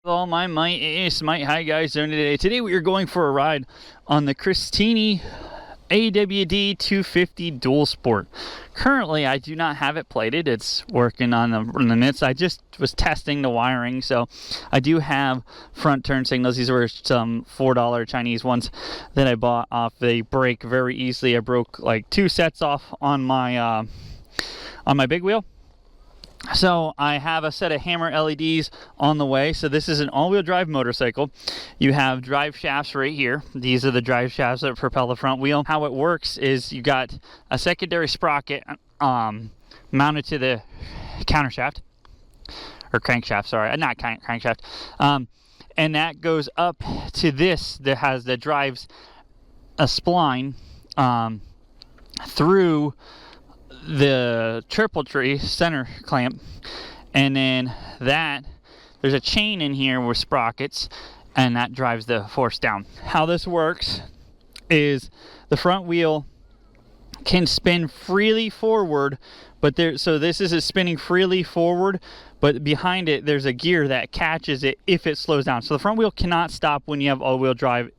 All my might is Smite. Hi guys, doing today. Today we are going for a ride on the Christini AWD 250 Dual Sport. Currently, I do not have it plated. It's working on the nits. I just was testing the wiring, so I do have front turn signals. These were some $4 Chinese ones that I bought off. They break very easily. I broke like 2 sets off on my big wheel. So I have a set of hammer LEDs on the way. So this is an all-wheel drive motorcycle. You have drive shafts right here. These are the drive shafts that propel the front wheel. How it works is you got a secondary sprocket mounted to the countershaft, or crankshaft, sorry, not crankshaft. And that goes up to this that drives a spline through the triple tree center clamp, and then there's a chain in here with sprockets, and that drives the force down. How this works is the front wheel can spin freely forward, but so this is spinning freely forward, but behind it there's a gear that catches it if it slows down. So the front wheel cannot stop when you have all-wheel drive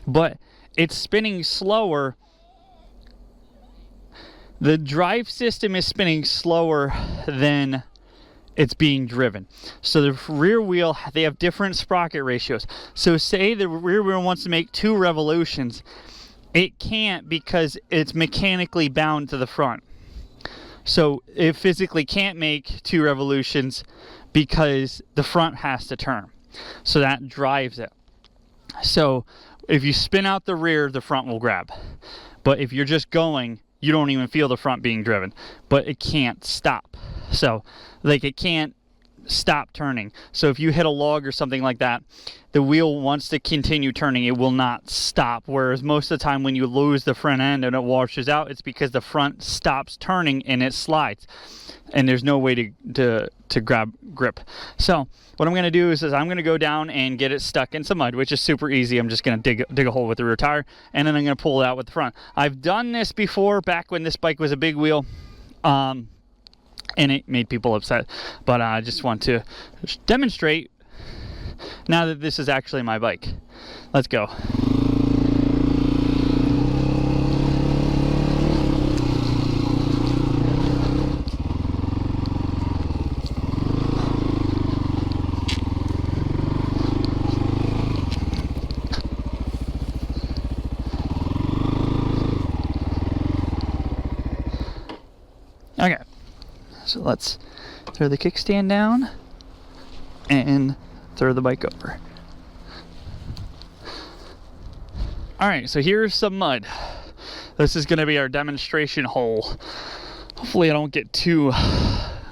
but it's spinning slower. The drive system is spinning slower than it's being driven. So the rear wheel, they have different sprocket ratios. So say the rear wheel wants to make 2 revolutions. It can't because it's mechanically bound to the front. So it physically can't make 2 revolutions because the front has to turn. So that drives it. So if you spin out the rear, the front will grab. But if you're just going, you don't even feel the front being driven, but it can't stop. So like it can't stop turning. So if you hit a log or something like that, the wheel wants to continue turning. It will not stop. Whereas most of the time when you lose the front end and it washes out, it's because the front stops turning and it slides, and there's no way to grip. So what I'm going to do is I'm going to go down and get it stuck in some mud, which is super easy. I'm just going to dig a hole with the rear tire, and then I'm going to pull it out with the front. I've done this before back when this bike was a big wheel, and it made people upset, but I just want to demonstrate now that this is actually my bike. Let's go. Okay, so let's throw the kickstand down and throw the bike over. Alright, so here's some mud. This is going to be our demonstration hole. Hopefully I don't get too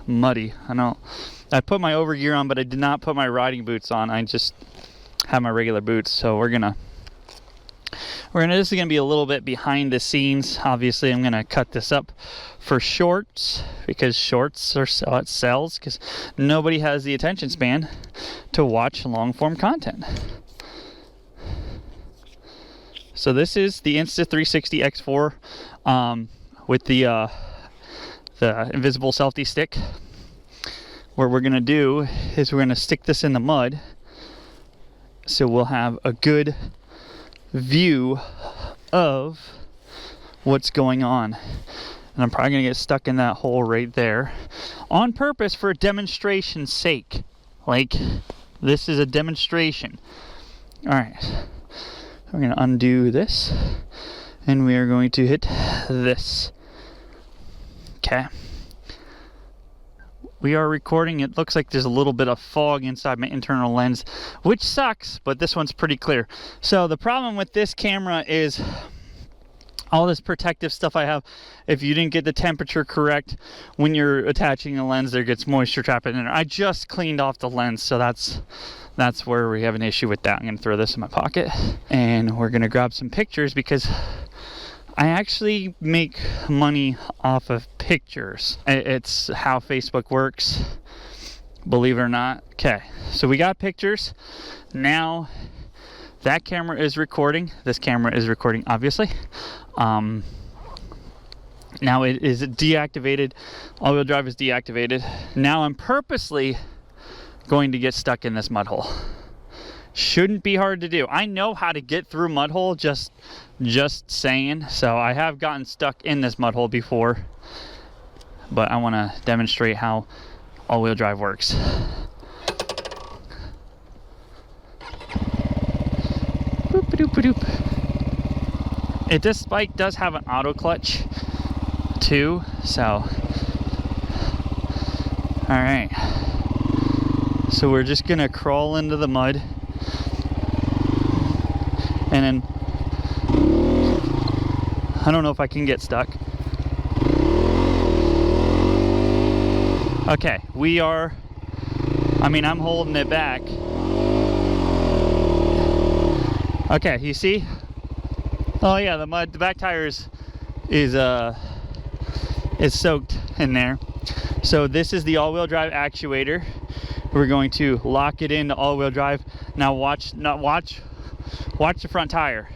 muddy. I put my overgear on, but I did not put my riding boots on. I just have my regular boots. So this is going to be a little bit behind the scenes. Obviously, I'm going to cut this up for shorts because shorts are how it sells, because nobody has the attention span to watch long form content. So this is the Insta360 X4 with the invisible selfie stick. What we're going to do is we're going to stick this in the mud so we'll have a good view of what's going on. And I'm probably going to get stuck in that hole right there on purpose for a demonstration's sake. Like, this is a demonstration. Alright, we're going to undo this, and we are going to hit this. Okay. We are recording. It looks like there's a little bit of fog inside my internal lens, which sucks, but this one's pretty clear. So the problem with this camera is all this protective stuff I have. If you didn't get the temperature correct when you're attaching the lens, there gets moisture trapped in there. I just cleaned off the lens, so that's where we have an issue with that. I'm going to throw this in my pocket, and we're going to grab some pictures because I actually make money off of pictures. It's how Facebook works, believe it or not. Okay, so we got pictures. Now that camera is recording. This camera is recording, obviously. Now it is deactivated. All-wheel drive is deactivated. Now I'm purposely going to get stuck in this mud hole. Shouldn't be hard to do. I know how to get through mud hole, just saying. So I have gotten stuck in this mud hole before, but I want to demonstrate how all-wheel drive works. This bike does have an auto clutch too, so all right. So we're just gonna crawl into the mud, and then I don't know if I can get stuck. Okay, we are, I'm holding it back. Okay, you see? Oh yeah, the back tire is soaked in there. So this is the all-wheel drive actuator. We're going to lock it into all-wheel drive. Now watch the front tire.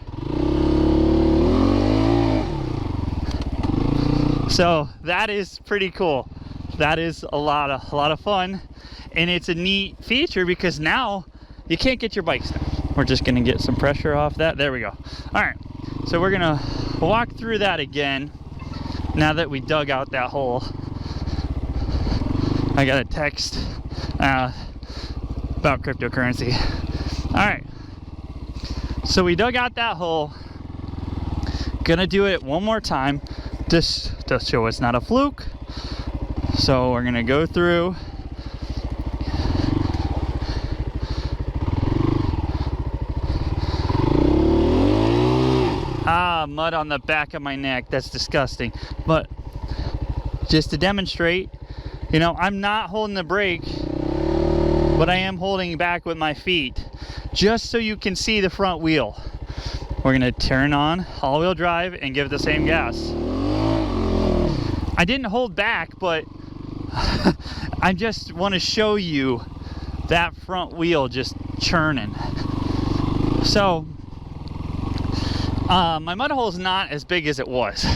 So that is pretty cool. That is a lot of fun, and it's a neat feature because now you can't get your bike stuck. We're just gonna get some pressure off that. There we go. All right, so we're gonna walk through that again now that we dug out that hole. I got a text about cryptocurrency. All right, so we dug out that hole. Gonna do it one more time just to show it's not a fluke. So we're gonna go through. Mud on the back of my neck. That's disgusting. But just to demonstrate, I'm not holding the brake, but I am holding back with my feet, just so you can see the front wheel. We're gonna turn on all-wheel drive and give it the same gas. I didn't hold back, but I just want to show you that front wheel just churning. So my mud hole is not as big as it was,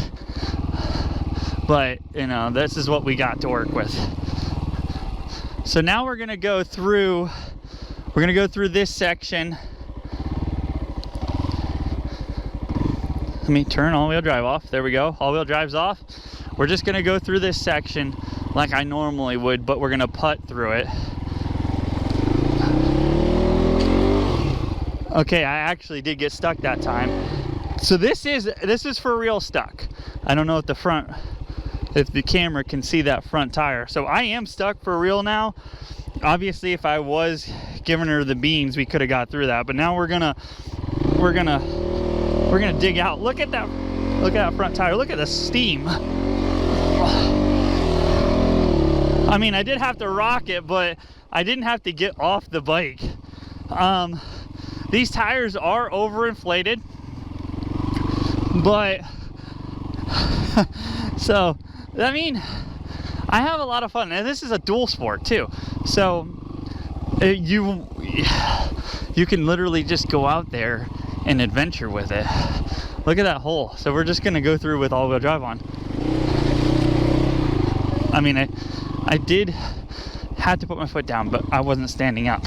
but this is what we got to work with. So now we're gonna go through this section. Let me turn all-wheel drive off. There we go. All-wheel drive's off. We're just gonna go through this section like I normally would, but we're gonna putt through it. Okay, I actually did get stuck that time. So this is for real stuck. I don't know if the camera can see that front tire. So I am stuck for real now. Obviously, if I was giving her the beans, we could have got through that. But now we're gonna dig out. Look at that front tire. Look at the steam. I did have to rock it, but I didn't have to get off the bike. These tires are overinflated, but so I have a lot of fun, and this is a dual sport too. So you can literally just go out there and adventure with it. Look at that hole. So we're just gonna go through with all-wheel drive on. I did have to put my foot down, but I wasn't standing up.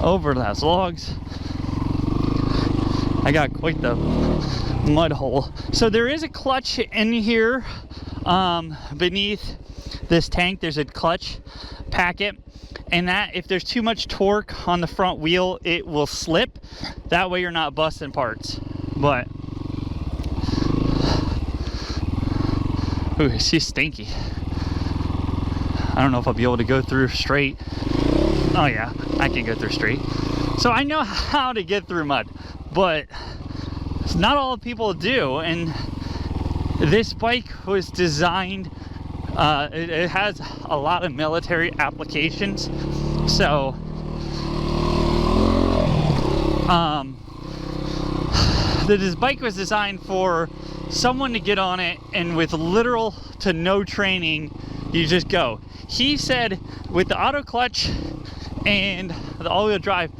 Over those logs. I got quite the mud hole. So there is a clutch in here beneath this tank. There's a clutch packet, and that if there's too much torque on the front wheel, it will slip. That way you're not busting parts. But ooh, she's stinky. I don't know if I'll be able to go through straight. Oh yeah, I can go through straight. So I know how to get through mud, but not all people do. And this bike was designed, it has a lot of military applications. So this bike was designed for someone to get on it, and with little to no training, you just go. He said with the auto clutch and the all-wheel drive,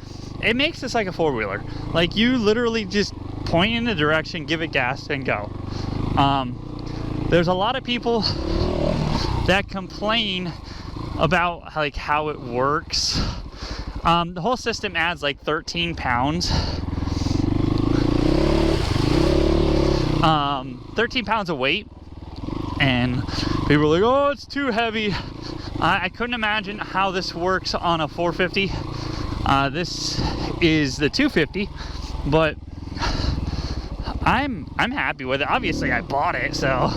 it makes this like a four-wheeler. Like, you literally just point in the direction, give it gas, and go. there's a lot of people that complain about like how it works. The whole system adds like 13 pounds. 13 pounds of weight, and people are like, oh, it's too heavy. I couldn't imagine how this works on a 450. This is the 250, but I'm happy with it. Obviously I bought it, so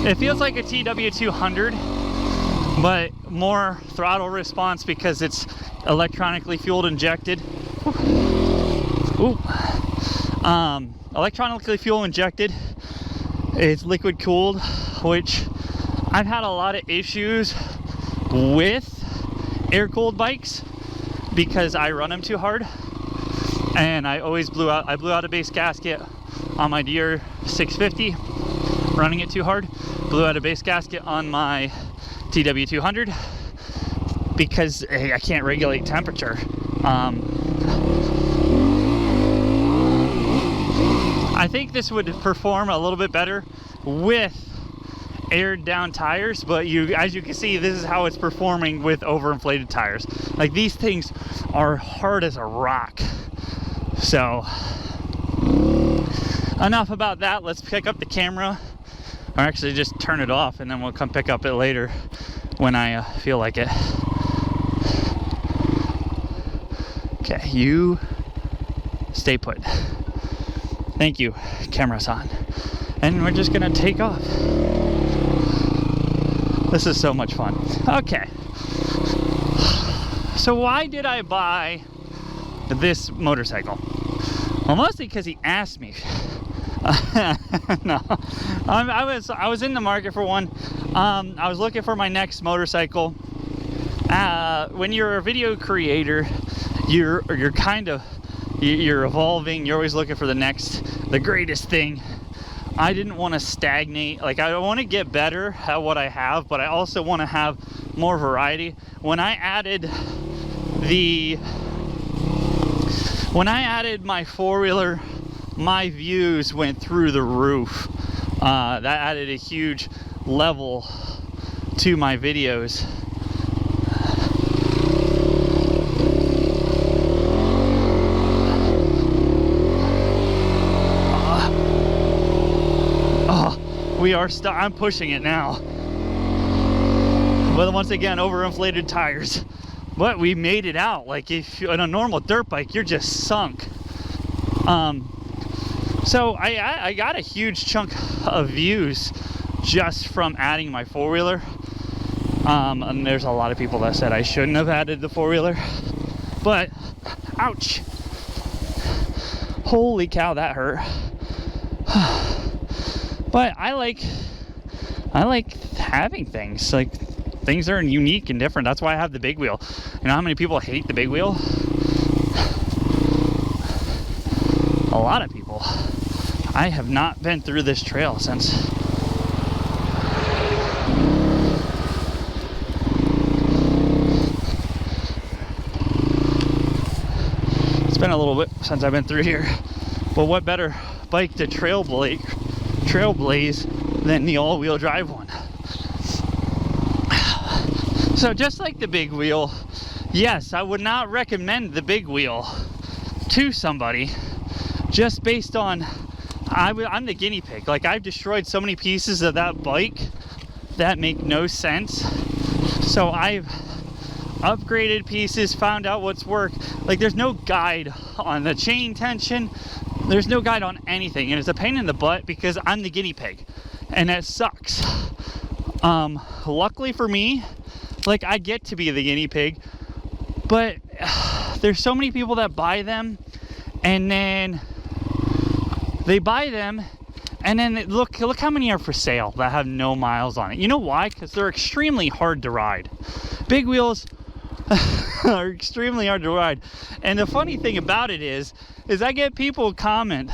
it feels like a TW200, but more throttle response because it's electronically fueled injected. Ooh. Electronically fuel injected. It's liquid cooled, which I've had a lot of issues with air cooled bikes because I run them too hard, and I always blew out a base gasket on my Deere 650 running it too hard. Blew out a base gasket on my TW200 because I can't regulate temperature. I think this would perform a little bit better with aired down tires, but as you can see, this is how it's performing with overinflated tires. Like, these things are hard as a rock. So enough about that. Let's pick up the camera, or actually just turn it off, and then we'll come pick up it later when I feel like it. Okay, you stay put. Thank you, camera's on. And we're just gonna take off. This is so much fun. Okay. So why did I buy this motorcycle? Well, mostly because he asked me. No, I was in the market for one. I was looking for my next motorcycle. When you're a video creator, you're evolving. You're always looking for the greatest thing. I didn't want to stagnate. Like, I want to get better at what I have, but I also want to have more variety. When I added my four-wheeler, my views went through the roof. That added a huge level to my videos. I'm pushing it now. But once again, overinflated tires. But we made it out. Like, if you're on a normal dirt bike, you're just sunk. So I got a huge chunk of views just from adding my four-wheeler. And there's a lot of people that said I shouldn't have added the four-wheeler. But, ouch. Holy cow, that hurt. But I like having things. Like, things are unique and different. That's why I have the big wheel. You know how many people hate the big wheel? A lot of people. I have not been through this trail since. It's been a little bit since I've been through here. But what better bike to trailblaze than the all-wheel drive one? So just like the big wheel, yes, I would not recommend the big wheel to somebody just based on I'm the guinea pig. Like, I've destroyed so many pieces of that bike that make no sense. So I've upgraded pieces, found out what's worked. Like, there's no guide on the chain tension. There's no guide on anything, and it's a pain in the butt because I'm the guinea pig, and that sucks. Luckily for me, like, I get to be the guinea pig, but there's so many people that buy them, and then they buy them, and then look how many are for sale that have no miles on it. You know why? Because they're extremely hard to ride. Big wheels are extremely hard to ride. And the funny thing about it is I get people comment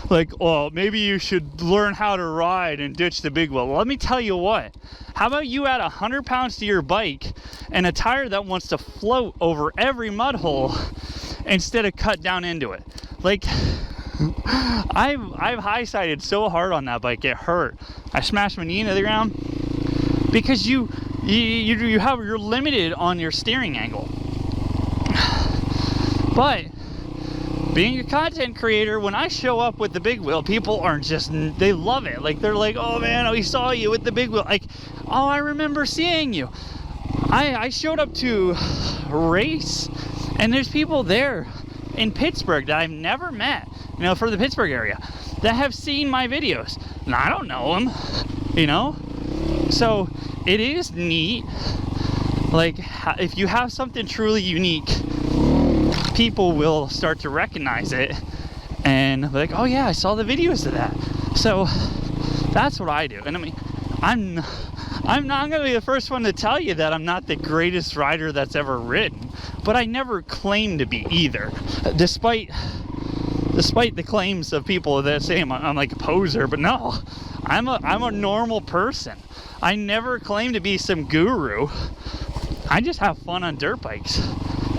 like, oh, maybe you should learn how to ride and ditch the big wheel. Well, let me tell you what. How about you add 100 pounds to your bike and a tire that wants to float over every mud hole instead of cut down into it? Like, I've high-sided so hard on that bike, it hurt. I smashed my knee into the ground because you're limited on your steering angle. But being a content creator, when I show up with the big wheel, people aren't just, they love it. Like, they're like, oh man, we saw you with the big wheel. Like, oh, I remember seeing you. I showed up to a race, and there's people there in Pittsburgh that I've never met, you know, for the Pittsburgh area, that have seen my videos. And I don't know them, you know? So it is neat. Like, if you have something truly unique, people will start to recognize it and be like, oh yeah, I saw the videos of that. So that's what I do. And I mean, I'm not going to be the first one to tell you that I'm not the greatest rider that's ever ridden, but I never claim to be either, despite the claims of people that say I'm like a poser. But no, I'm a normal person. I never claim to be some guru. I just have fun on dirt bikes,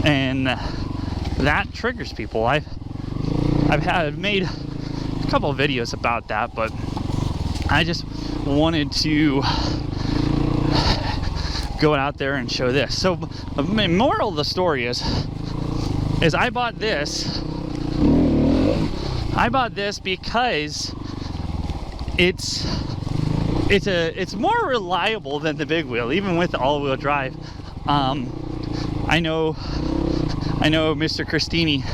and that triggers people. I've made a couple of videos about that, but I just wanted to go out there and show this. So the moral of the story is I bought this because it's more reliable than the big wheel, even with the all-wheel drive. I know Mr. Christini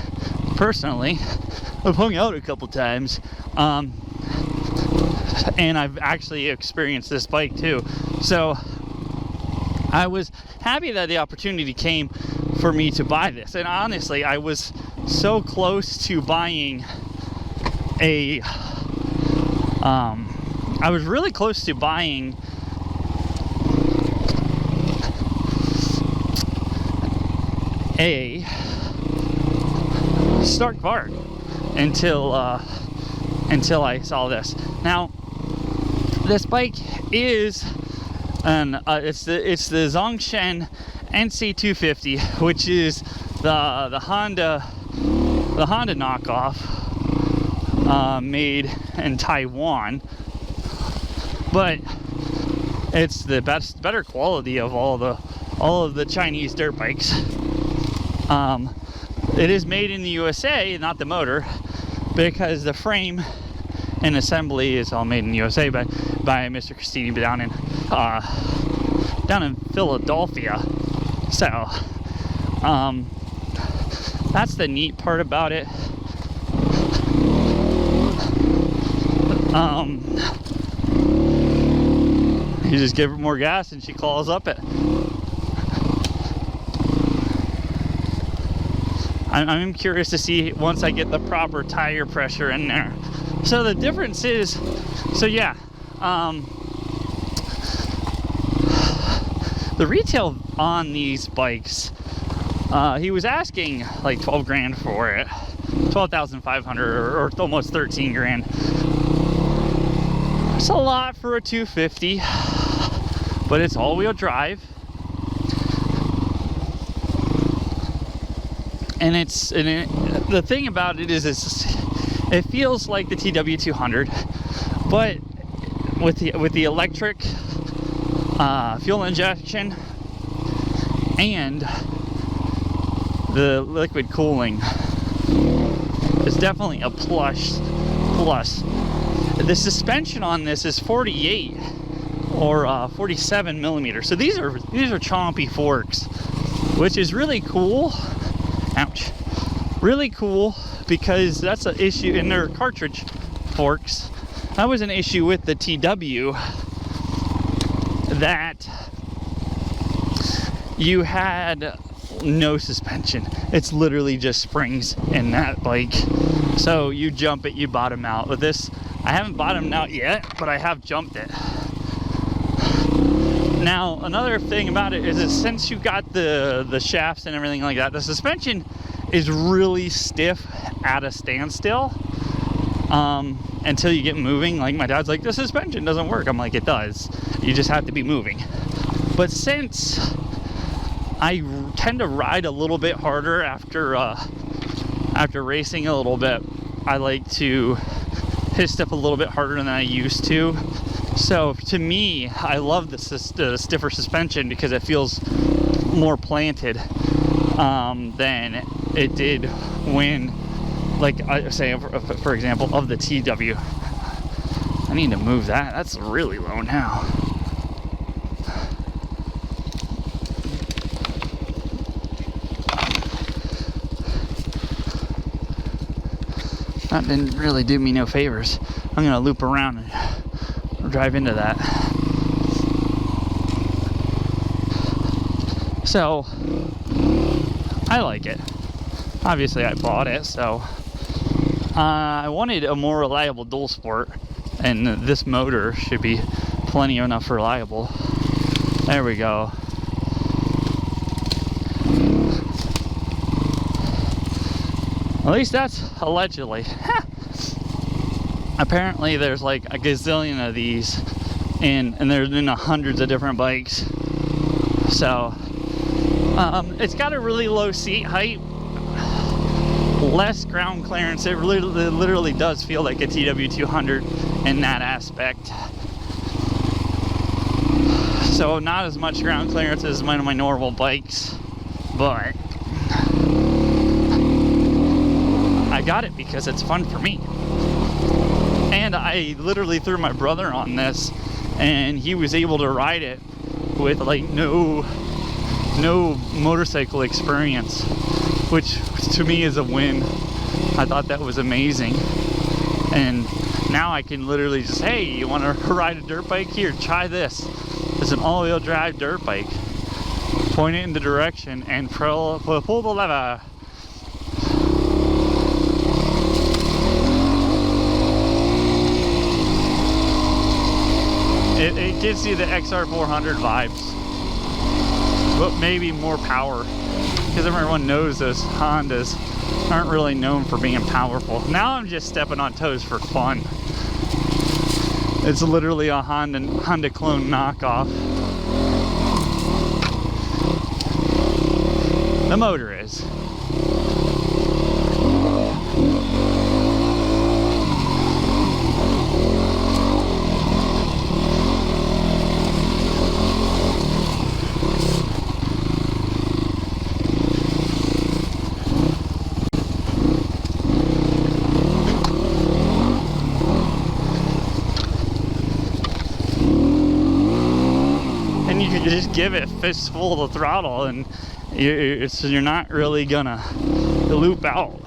personally. I've hung out a couple times, and I've actually experienced this bike too. So I was happy that the opportunity came for me to buy this. And honestly, I was so close to buying I was really close to buying a Stark Varg until I saw this. Now, this bike is it's the Zongshen NC250, which is the Honda knockoff, made in Taiwan, but it's the better quality of all of the Chinese dirt bikes. It is made in the USA, not the motor, because the frame and assembly is all made in the USA by Mr. Christini down in Philadelphia. So that's the neat part about it. You just give her more gas and she claws up it. I'm curious to see once I get the proper tire pressure in there. So the difference is, so yeah, the retail on these bikes, he was asking like 12 grand for it, 12,500 or almost 13 grand. It's a lot for a 250, but it's all-wheel drive. And the thing about it is it feels like the TW200, but with the electric fuel injection and the liquid cooling, is definitely a plus. The suspension on this is 48 or 47 millimeters. So these are chompy forks, which is really cool. Ouch. Really cool, because that's an issue in their cartridge forks. That was an issue with the TW, that you had no suspension. It's literally just springs in that bike. So you jump it, you bottom out. With this, I haven't bottomed out yet, but I have jumped it. Now, another thing about it is that since you got the shafts and everything like that, the suspension is really stiff at a standstill until you get moving. Like, my dad's like, the suspension doesn't work. I'm like, it does. You just have to be moving. But since I tend to ride a little bit harder after racing a little bit, I like to hit stuff a little bit harder than I used to. So to me, I love the stiffer suspension because it feels more planted than it did when, like I say, for example, of the TW. I need to move that. That's really low now. That didn't really do me no favors. I'm gonna loop around and drive into that. So I like it. Obviously I bought it, so I wanted a more reliable dual sport, and this motor should be plenty enough reliable. There we go. At least that's allegedly. Apparently there's like a gazillion of these, and they're in hundreds of different bikes. So it's got a really low seat height, less ground clearance. It literally does feel like a TW200 in that aspect. So not as much ground clearance as one of my normal bikes, but I got it because it's fun for me. And I literally threw my brother on this, and he was able to ride it with like no motorcycle experience, which to me is a win. I thought that was amazing. And now I can literally just, hey, you want to ride a dirt bike? Here, try this. It's an all-wheel drive dirt bike. Point it in the direction and pull the lever. It gives you the XR400 vibes, but maybe more power, because everyone knows those Hondas aren't really known for being powerful. Now I'm just stepping on toes for fun. It's literally a Honda clone knockoff. The motor is. You just give it fistful of the throttle, and you're not really gonna loop out.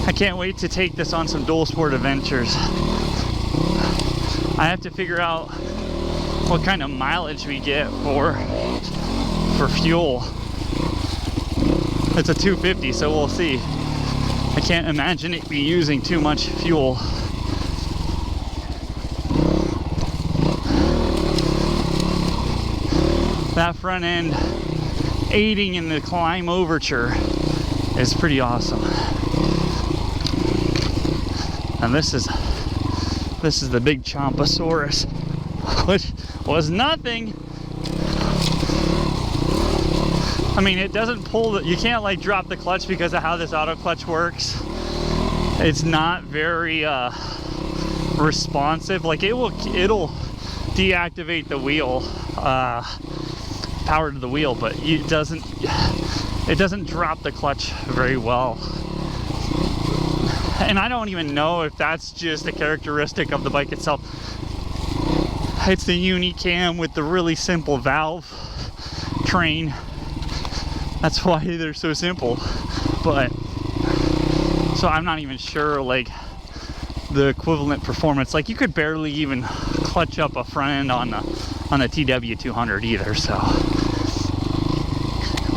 I can't wait to take this on some dual sport adventures. I have to figure out what kind of mileage we get for fuel. It's a 250, so we'll see. I can't imagine it be using too much fuel. That front end aiding in the climb overture is pretty awesome. And this is the big Chomposaurus, which was nothing. I mean, it doesn't pull you can't like drop the clutch because of how this auto clutch works. It's not very responsive. Like it'll deactivate the wheel, power to the wheel, but it doesn't drop the clutch very well. And I don't even know if that's just a characteristic of the bike itself. It's the Unicam with the really simple valve train. That's why they're so simple. But so I'm not even sure like the equivalent performance. Like you could barely even clutch up a front end on the TW200 either. So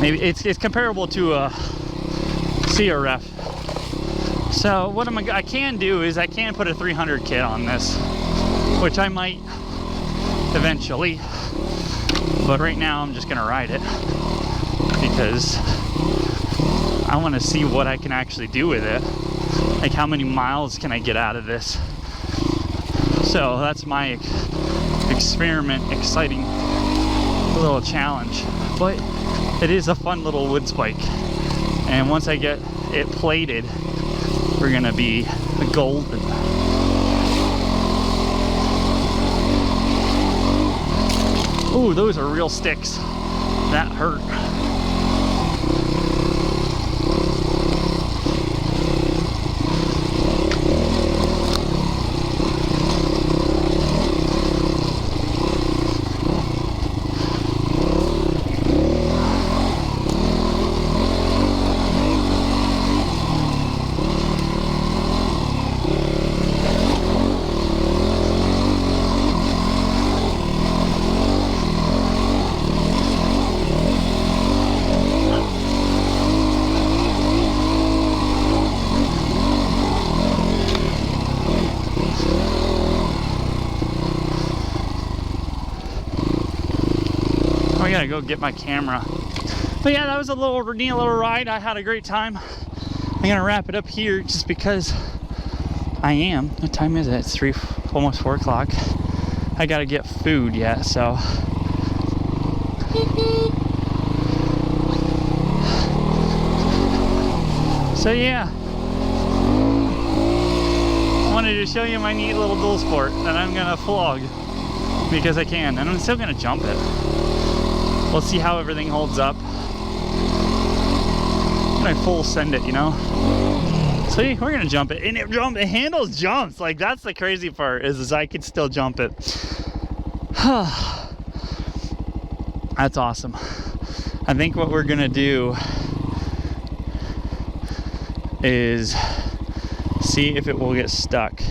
maybe it's comparable to a CRF. So what I can do is I can put a 300 kit on this, which I might eventually, but right now I'm just gonna ride it because I want to see what I can actually do with it. Like, how many miles can I get out of this? So that's my experiment, exciting little challenge. But it is a fun little wood spike. And once I get it plated, we're gonna be golden. Ooh, those are real sticks. That hurt. I gotta go get my camera. But yeah, that was a neat little ride. I had a great time. I'm gonna wrap it up here just because I am. What time is it? It's almost 4 o'clock. I gotta get food yet, so. So yeah. I wanted to show you my neat little dual sport that I'm gonna flog because I can, and I'm still gonna jump it. We'll see how everything holds up. And I full send it, you know? So yeah, we're gonna jump it. And it handles jumps. Like, that's the crazy part, is I can still jump it. That's awesome. I think what we're gonna do is see if it will get stuck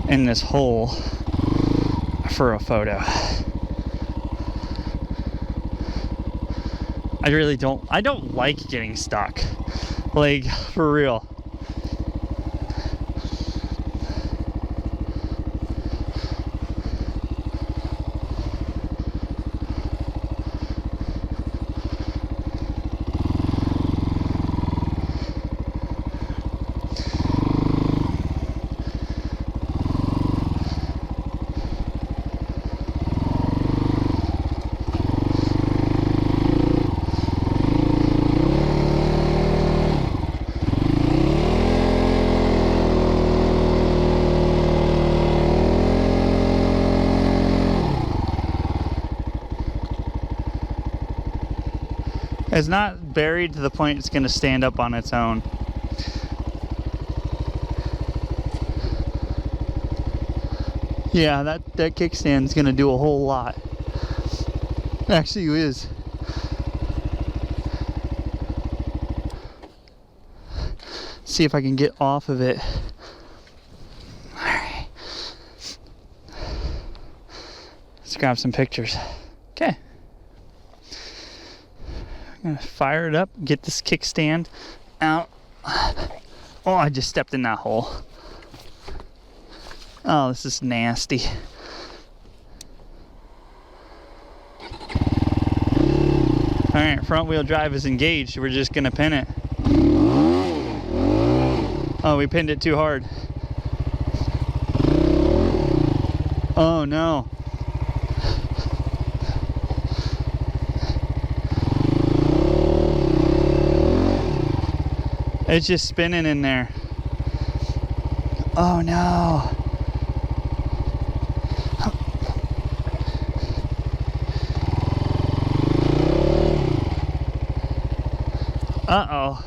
in this hole for a photo. I don't like getting stuck, like, for real. It's not buried to the point it's going to stand up on its own. Yeah, that kickstand is going to do a whole lot. Actually, it is. See if I can get off of it. Alright. Let's grab some pictures. Okay. I'm gonna fire it up, get this kickstand out. Oh, I just stepped in that hole. Oh, this is nasty. Alright, front wheel drive is engaged. We're just gonna pin it. Oh, we pinned it too hard. Oh no. It's just spinning in there. Oh no. Uh-oh.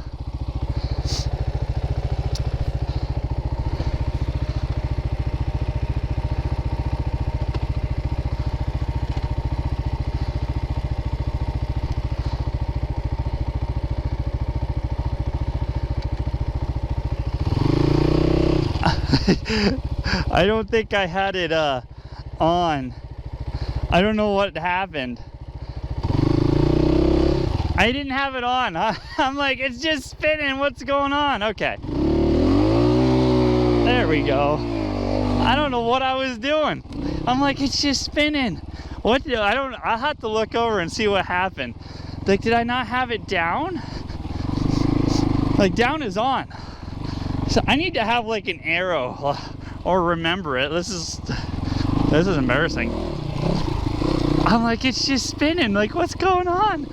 I don't think I had it on. I don't know what happened. I didn't have it on. I'm like, it's just spinning. What's going on? Okay. There we go. I don't know what I was doing. I'm like, it's just spinning. What? I'll have to look over and see what happened. Like, did I not have it down? Like, down is on. So I need to have like an arrow or remember it. This is embarrassing. I'm like, it's just spinning. Like, what's going on?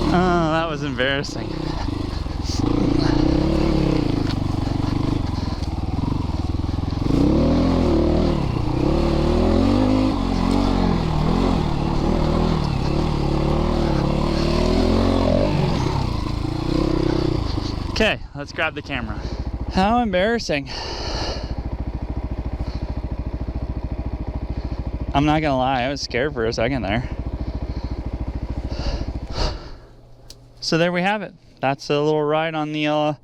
Oh, that was embarrassing. Okay, let's grab the camera. How embarrassing. I'm not gonna lie, I was scared for a second there. So there we have it. That's a little ride on the old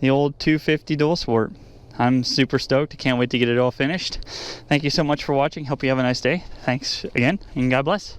250 dual sport. I'm super stoked. I can't wait to get it all finished. Thank you so much for watching. Hope you have a nice day. Thanks again, and God bless.